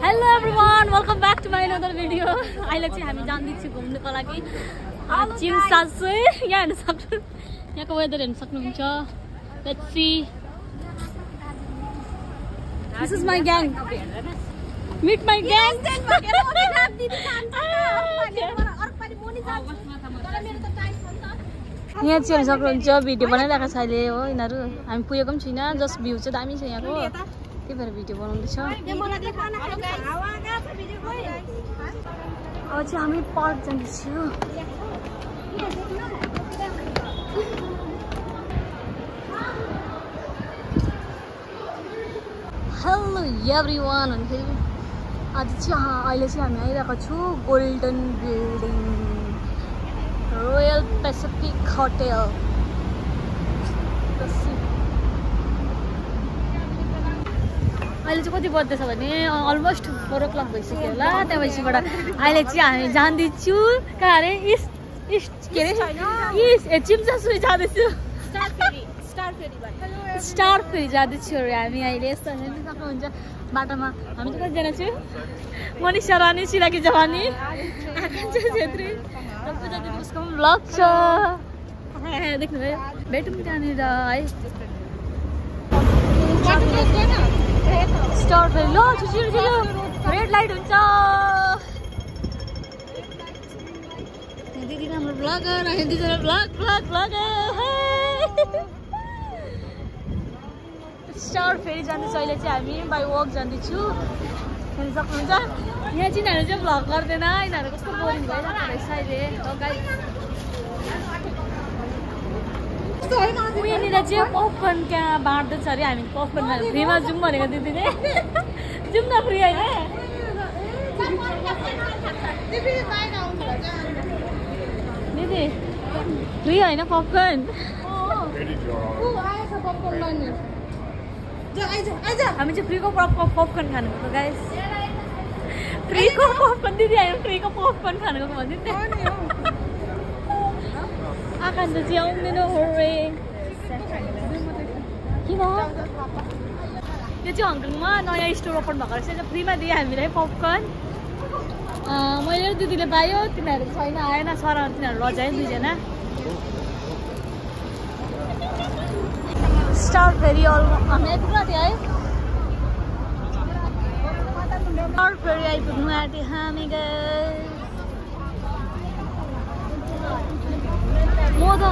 Hello everyone, welcome back to my another video. अहिले चाहिँ हामी जाँदैछौँ घुम्नको लागि चिम्सासे। यहाँ हेर्न सक्नु, यहाँको वेदर हेर्न सक्नुहुन्छ। Let's see. This is my gang. Meet my gang. यहाँ चाहिँ हेर्न सक्नुहुन्छ भिडियो बनाइरहेको छ अहिले हो यिनीहरू। हामी पुगेको पनि छैन, जस्ट भ्यू चाहिँ दामी छ यहाँको, त्यही भएर भिडियो बनाउँदैछ। अब चाहिँ हामी पार्क जाँदैछौँ। Hello everyone. अनि फेरि आज चाहिँ अहिले चाहिँ हामी आइरहेको छौँ golden building royal Pacific hotel. अहिले चाहिँ कति बज्दैछ भने अलमोस्ट 4 o'clock भइसक्यो होला। त्यहाँपछिबाट अहिले चाहिँ हामी जाँदैछौँ कहाँ अरे इस्ट के अरे चिम्सासुई जाँदैछु। स्टार फेरी जाँदैछु अरे हामी अहिले। यस्तो हेर्नु सक्नुहुन्छ बाटोमा हामी चाहिँ कतिजना छौँ। मनिषा रानी, सिराकी जवानी, आकाङ्क्षा छेत्री र पूजा दिदी, उसको पनि भ्लग छ देख्नुभयो। भेटौँ त्यहाँनिर है। स्टार फेरि ल छिटो रेड लाइट हुन्छ। दिदी हाम्रो भ्लगर, दिदीको भ्लग स्टार फेरि जाँदैछु। अहिले चाहिँ हामी बाई वक जाँदैछु। हेर्नु सक्नुहुन्छ यहाँ चाहिँ यिनीहरू चाहिँ भ्लग गर्दैन, यिनीहरू कस्तो बोरिङ भइरहेको रहेछ अहिले। यहाँनिर चाहिँ पपकर्न त्यहाँ बाँड्दैछ अरे। हामी पपकर्न फ्रीमा जाउँ भनेको दिदीले। जाउँ न फ्री होइन। दिदी फ्री होइन पपकर्न। हामी चाहिँ फ्रीको पपकर्न खानुको गाइस। फ्रीको पपकर्न दिदी, हामी फ्रीको पपकर्न खानुको भनिदिनु नि। आकाङ्क्षा चाहिँ आउँदैन होरे किन? त्यो चाहिँ हङकङमा नयाँ स्टोर ओपन भएको रहेछ, फ्रीमा दिए हामीलाई पपकर्न। मैले र दिदीले पायो, तिनीहरू छैन, आएन। सर तिनीहरू लजायो दुईजना। स्टार फेरि हामी आइपुग्नु आँट्यो है। स्टार फेरि आइपुग्नु आँट्यो हामी गाइस। म त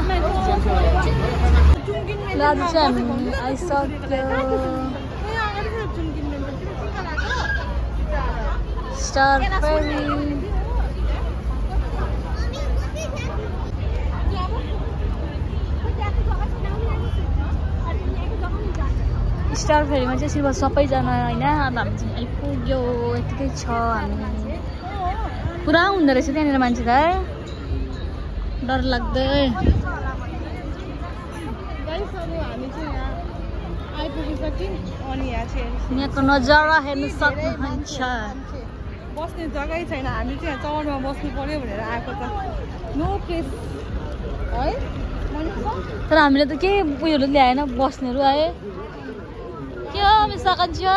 आज चाहिँ हामी आइसक्यो। स्टार फेरि स्टार फेरिमा चाहिँ सिर्फ सबैजना होइन। अब हामी चाहिँ आइपुग्यो, यतिकै छ। हामी पुरा हुँदो रहेछ त्यहाँनिर मान्छे त, डर लाग्दै। यहाँको नजारा हेर्नु सक्नुहुन्छ। बस्ने जग्गै छैन, हामी चाहिँ चौरमा बस्नु पर्यो भनेर आएको त। नो प्लेस है। तर हामीले त केही उयोहरू ल्याएन बस्नेहरू है। के हो मिस आकाङ्क्षा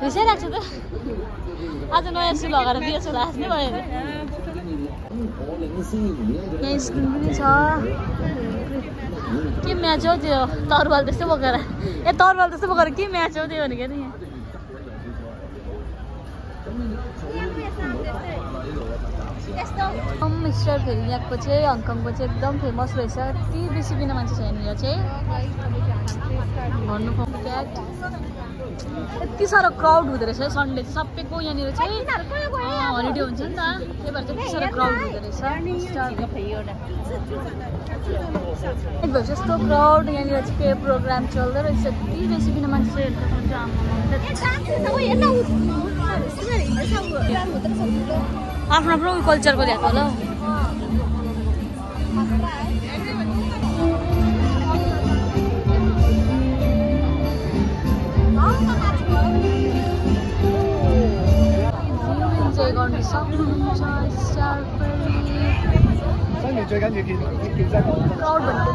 रिसाइरहेको छ त। आज नयाँ सु लगाएर दियो जस्तो हाँस्नै भयो अरे। यहाँ स्क्रिन पनि छ। के म्याच हो त्यो? तरुवाल त्यस्तै बोकेर, तरुवाल त्यस्तै बोकेर के म्याच हो त्यो भनेको नि। स्टार फेरि यहाँको चाहिँ हङकङको चाहिँ एकदम फेमस रहेछ। यति बेसी बिना मान्छे छ यहाँनिर चाहिँ भन्नु पाउँछ। यति साह्रो क्राउड हुँदो रहेछ सन्डे चाहिँ सबैको यहाँनिर चाहिँ हलिडे हुन्छ नि त, त्यही भएर चाहिँ यति साह्रो क्राउड हुँदो रहेछ। जस्तो क्राउड यहाँनिर चाहिँ के प्रोग्राम चल्दो रहेछ। यति बेसी बिना मान्छे आफ्नो आफ्नो कल्चरको ल्याएको होला। इन्जोय गर्नु सक्नुहुन्छ स्टार फेरि। क्राउड भनेको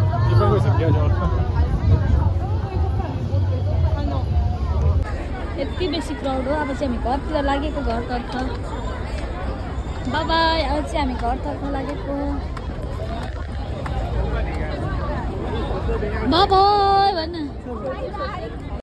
यति बेसी क्राउड हो। अब चाहिँ हामी घरतिर लागेको घरतर्फ। बाबाई अब चाहिँ हामी घरतर्फ लागेको। बाबाई भन्न